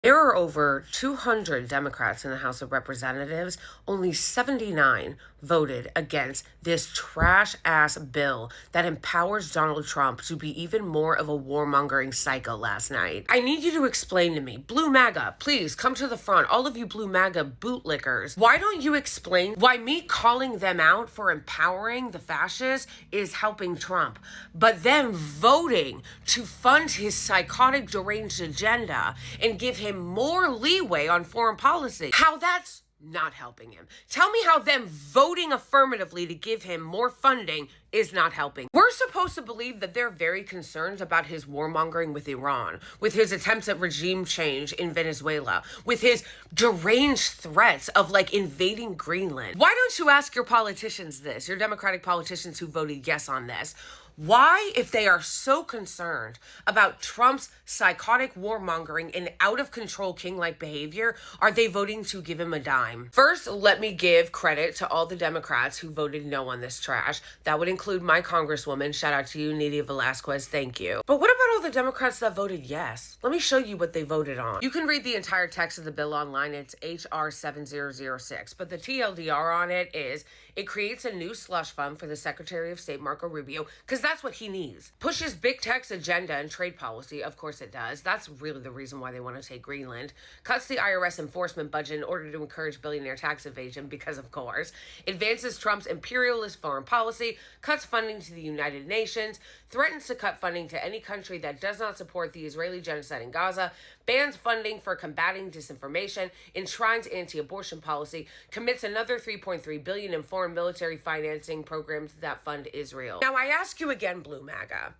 There are over 200 Democrats in the House of Representatives. Only 79 voted against this trash ass bill that empowers Donald Trump to be even more of a warmongering psycho last night. I need you to explain to me, Blue MAGA, please come to the front. All of you Blue MAGA bootlickers, why don't you explain why me calling them out for empowering the fascists is helping Trump, but them voting to fund his psychotic deranged agenda and give him more leeway on foreign policy, how that's not helping him. Tell me how them voting affirmatively to give him more funding is not helping. We're supposed to believe that they're very concerned about his warmongering with Iran, with his attempts at regime change in Venezuela, with his deranged threats of invading Greenland. Why don't you ask your politicians this, your Democratic politicians who voted yes on this? Why, if they are so concerned about Trump's psychotic warmongering and out-of-control king-like behavior, are they voting to give him a dime? First, let me give credit to all the Democrats who voted no on this trash. That would include my Congresswoman. Shout out to you, Nydia Velasquez. Thank you. But what about all the Democrats that voted yes? Let me show you what they voted on. You can read the entire text of the bill online. It's HR 7006. But the TLDR on it is it creates a new slush fund for the Secretary of State, Marco Rubio, because that's what he needs. Pushes big tech's agenda and trade policy. Of course it does. That's really the reason why they want to take Greenland. Cuts the IRS enforcement budget in order to encourage billionaire tax evasion, because of course. Advances Trump's imperialist foreign policy. Cuts funding to the United Nations. Threatens to cut funding to any country that does not support the Israeli genocide in Gaza. Bans funding for combating disinformation. Enshrines anti-abortion policy. Commits another $3.3 billion in foreign military financing programs that fund Israel. Now I ask you again, Blue MAGA,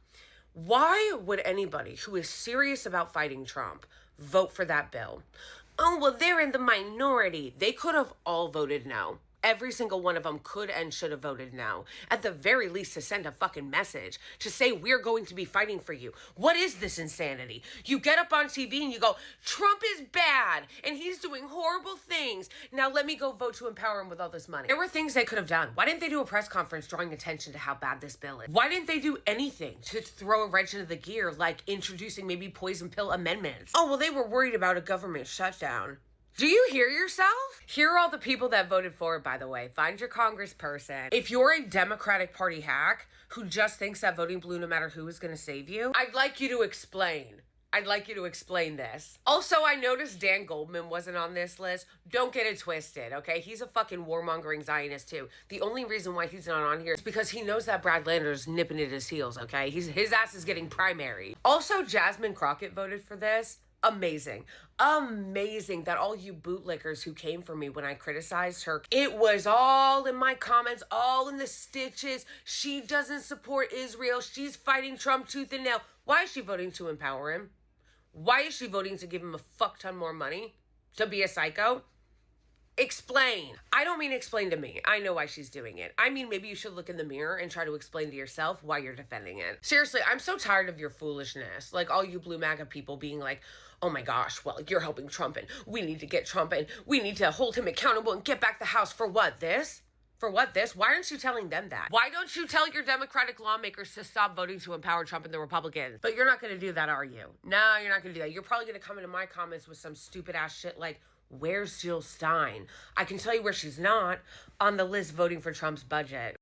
why would anybody who is serious about fighting Trump vote for that bill? Oh, well, they're in the minority. They could have all voted no. Every single one of them could and should have voted no. At the very least, to send a fucking message, to say we're going to be fighting for you. What is this insanity? You get up on TV and you go, Trump is bad and he's doing horrible things. Now let me go vote to empower him with all this money. There were things they could have done. Why didn't they do a press conference drawing attention to how bad this bill is? Why didn't they do anything to throw a wrench into the gear, like introducing maybe poison pill amendments? Oh, well, they were worried about a government shutdown. Do you hear yourself? Here are all the people that voted for it, by the way. Find your congressperson. If you're a Democratic Party hack who just thinks that voting blue no matter who is going to save you, I'd like you to explain. I'd like you to explain this. Also, I noticed Dan Goldman wasn't on this list. Don't get it twisted, okay? He's a fucking warmongering Zionist too. The only reason why he's not on here is because he knows that Brad Lander's nipping at his heels, okay? His ass is getting primary. Also, Jasmine Crockett voted for this. Amazing. Amazing that all you bootlickers who came for me when I criticized her, it was all in my comments, all in the stitches. She doesn't support Israel. She's fighting Trump tooth and nail. Why is she voting to empower him? Why is she voting to give him a fuck ton more money? To be a psycho? Explain. I don't mean explain to me. I know why she's doing it. I mean, maybe you should look in the mirror and try to explain to yourself why you're defending it. Seriously, I'm so tired of your foolishness. Like all you Blue MAGA people being like, oh my gosh, well, you're helping Trump and we need to get Trump and we need to hold him accountable and get back the House for what? This? For what this? Why aren't you telling them that? Why don't you tell your Democratic lawmakers to stop voting to empower Trump and the Republicans? But you're not going to do that, are you? No, you're not going to do that. You're probably going to come into my comments with some stupid ass shit like, where's Jill Stein? I can tell you where she's not, on the list voting for Trump's budget.